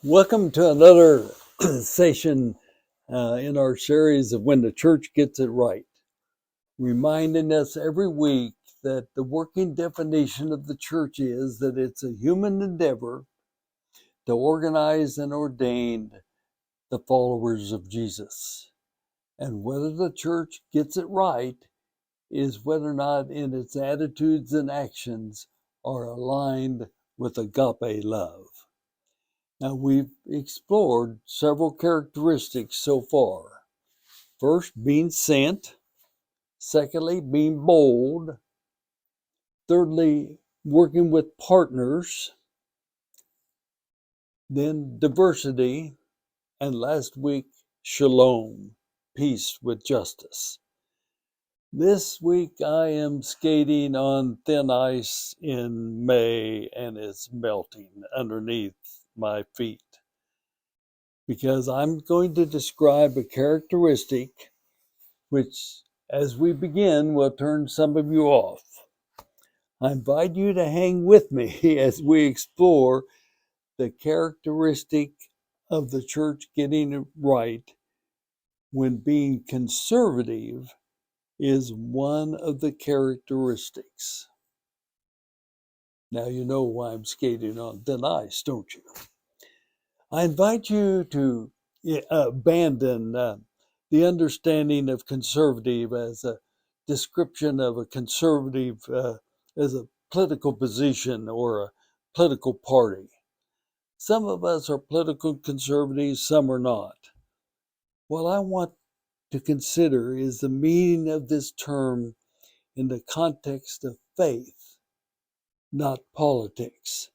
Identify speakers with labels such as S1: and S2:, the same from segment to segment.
S1: Welcome to another session in our series of When the Church Gets It Right, reminding us every week that the working definition of the church is that it's a human endeavor to organize and ordain the followers of Jesus. And whether the church gets it right is whether or not in its attitudes and actions are aligned with agape love. Now, we've explored several characteristics so far. First, being sent. Secondly, being bold. Thirdly, working with partners. Then, diversity. And last week, shalom, peace with justice. This week, I am skating on thin ice in May, and it's melting underneath my feet, because I'm going to describe a characteristic which, as we begin, will turn some of you off. I invite you to hang with me as we explore the characteristic of the church getting it right when being conservative is one of the characteristics. Now you know why I'm skating on thin ice, don't you? I invite you to abandon the understanding of conservative as a description of a conservative as a political position or a political party. Some of us are political conservatives, some are not. What I want to consider is the meaning of this term in the context of faith, not politics.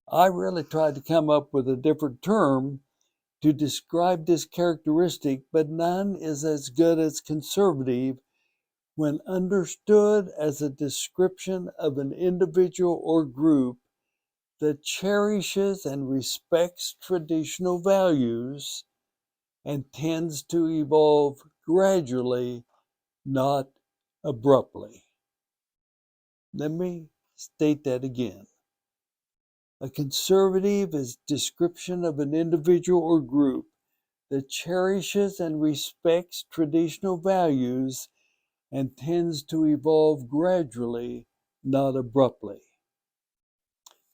S1: I really tried to come up with a different term to describe this characteristic, but none is as good as conservative when understood as a description of an individual or group that cherishes and respects traditional values and tends to evolve gradually, not abruptly. Let me state that again. A conservative is description of an individual or group that cherishes and respects traditional values and tends to evolve gradually, not abruptly.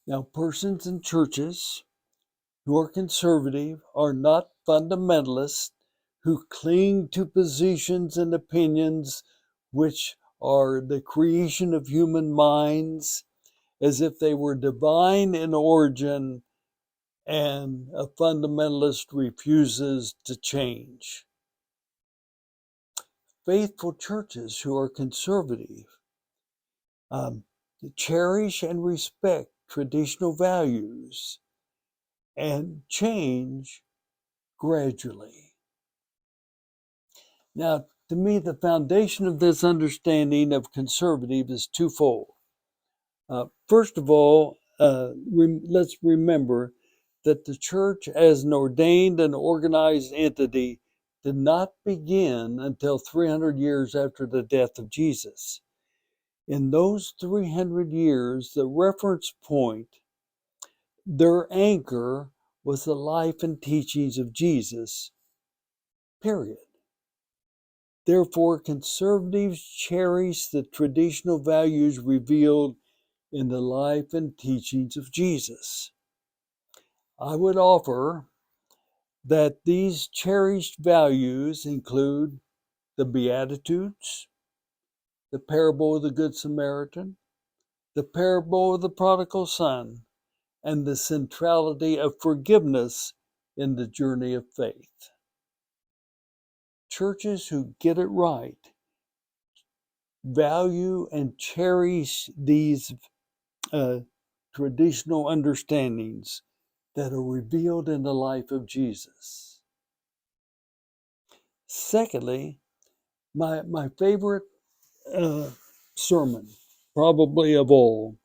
S1: Now, persons in churches who are conservative are not fundamentalists who cling to positions and opinions which are the creation of human minds as if they were divine in origin, and a fundamentalist refuses to change. Faithful churches who are conservative cherish and respect traditional values and change gradually. Now, to me, the foundation of this understanding of conservative is twofold. First of all, let's remember that the church as an ordained and organized entity did not begin until 300 years after the death of Jesus. In those 300 years, the reference point, their anchor, was the life and teachings of Jesus, period. Therefore, conservatives cherish the traditional values revealed in the life and teachings of Jesus. I would offer that these cherished values include the Beatitudes, the parable of the Good Samaritan, the parable of the prodigal son, and the centrality of forgiveness in the journey of faith. Churches who get it right value and cherish these traditional understandings that are revealed in the life of Jesus. Secondly, my favorite sermon, probably of all,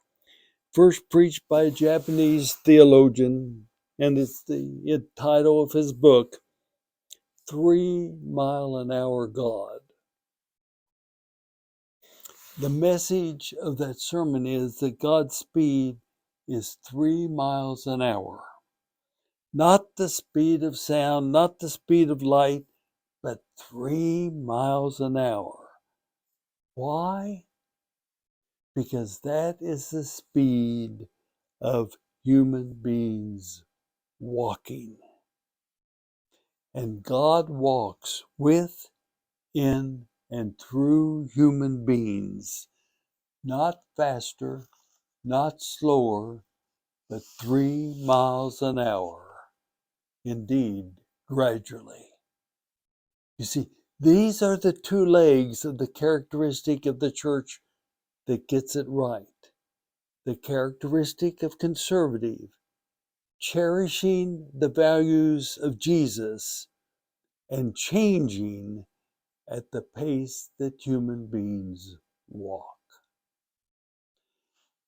S1: first preached by a Japanese theologian, and it's the title of his book, 3 Mile an Hour God. The message of that sermon is that God's speed is 3 miles an hour. Not the speed of sound, not the speed of light, but 3 miles an hour. Why? Because that is the speed of human beings walking. And God walks with, in, and through human beings, not faster, not slower, but 3 miles an hour. Indeed, gradually. You see, these are the two legs of the characteristic of the church that gets it right. The characteristic of conservative, cherishing the values of Jesus and changing at the pace that human beings walk.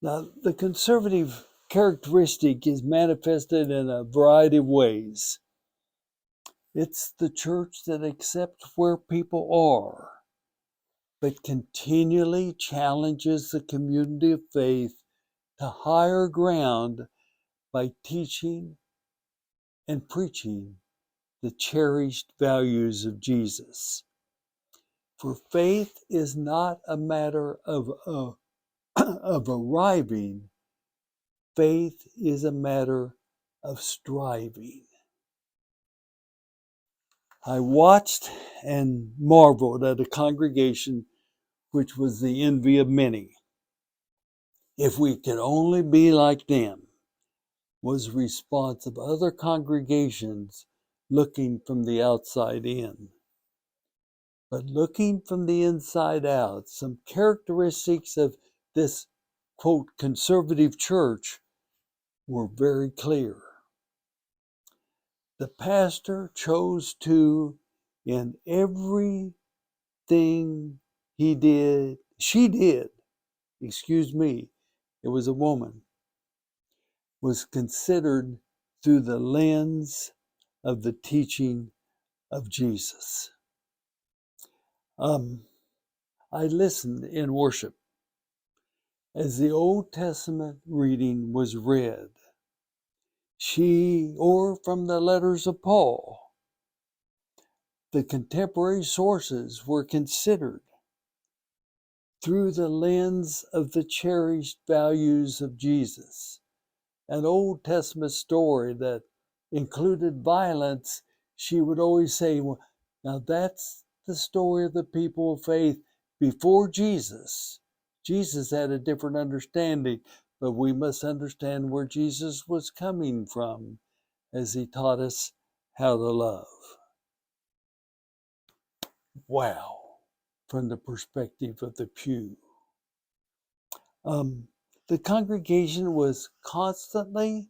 S1: Now, the conservative characteristic is manifested in a variety of ways. It's the church that accepts where people are, but continually challenges the community of faith to higher ground by teaching and preaching the cherished values of Jesus. For faith is not a matter of arriving, faith is a matter of striving. I watched and marveled at a congregation which was the envy of many. If we could only be like them, was the response of other congregations looking from the outside in. But looking from the inside out, some characteristics of this, quote, conservative church were very clear. The pastor chose to, in everything she did, it was a woman, was considered through the lens of the teaching of Jesus. I listened in worship as the Old Testament reading was read. Or from the letters of Paul, the contemporary sources were considered through the lens of the cherished values of Jesus. An Old Testament story that included violence, she would always say, well, now that's the story of the people of faith before Jesus. Jesus had a different understanding, but we must understand where Jesus was coming from as he taught us how to love. Wow, from the perspective of the pew. The congregation was constantly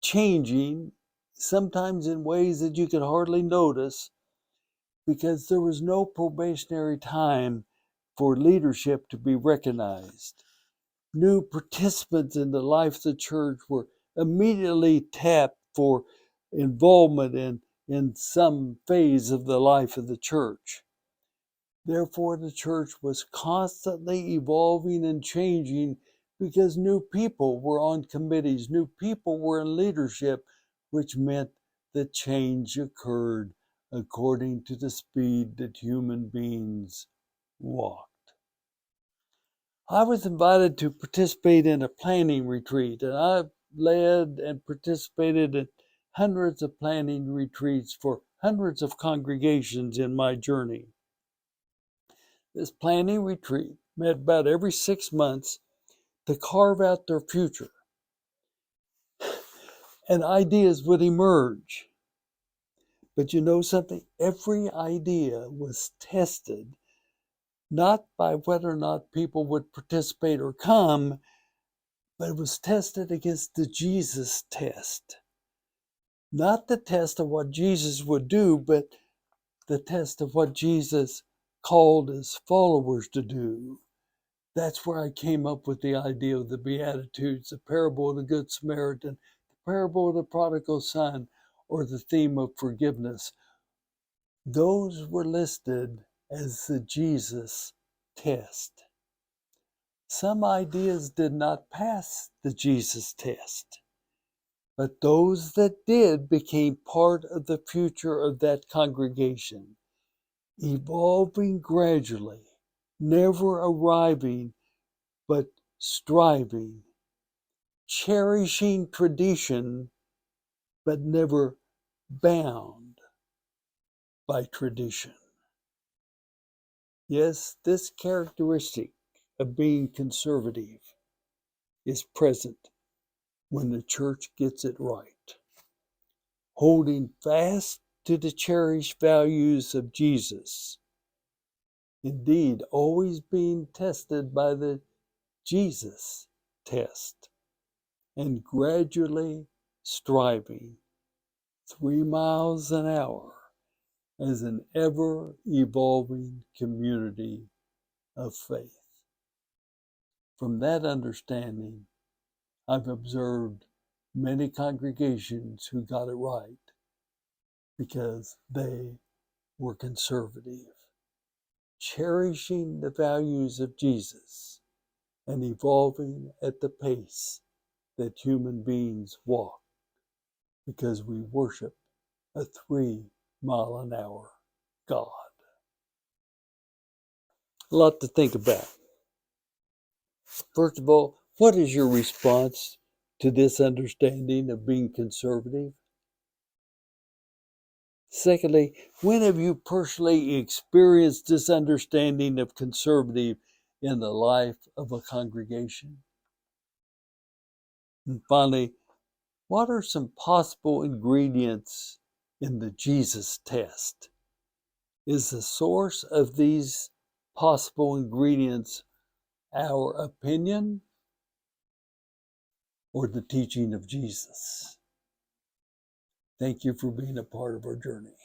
S1: changing, sometimes in ways that you could hardly notice, because there was no probationary time for leadership to be recognized. New participants in the life of the church were immediately tapped for involvement in some phase of the life of the church. Therefore, the church was constantly evolving and changing because new people were on committees, new people were in leadership, which meant that change occurred according to the speed that human beings walked. I was invited to participate in a planning retreat, and I've led and participated in hundreds of planning retreats for hundreds of congregations in my journey. This planning retreat met about every 6 months to carve out their future, and ideas would emerge. But you know something? Every idea was tested not by whether or not people would participate or come, but it was tested against the Jesus test. Not the test of what Jesus would do, but the test of what Jesus called his followers to do. That's where I came up with the idea of the Beatitudes, the parable of the Good Samaritan, the parable of the prodigal son, or the theme of forgiveness. Those were listed as the Jesus test. Some ideas did not pass the Jesus test, but those that did became part of the future of that congregation, evolving gradually, never arriving, but striving, cherishing tradition, but never bound by tradition. Yes, this characteristic of being conservative is present when the church gets it right, holding fast to the cherished values of Jesus. Indeed, always being tested by the Jesus test and gradually striving 3 miles an hour as an ever-evolving community of faith. From that understanding, I've observed many congregations who got it right because they were conservative, cherishing the values of Jesus and evolving at the pace that human beings walk, because we worship a 3-mile-an-hour God. A lot to think about. First of all, what is your response to this understanding of being conservative? Secondly, when have you personally experienced this understanding of conservative in the life of a congregation? And finally, what are some possible ingredients in the Jesus test? Is the source of these possible ingredients our opinion or the teaching of Jesus? Thank you for being a part of our journey.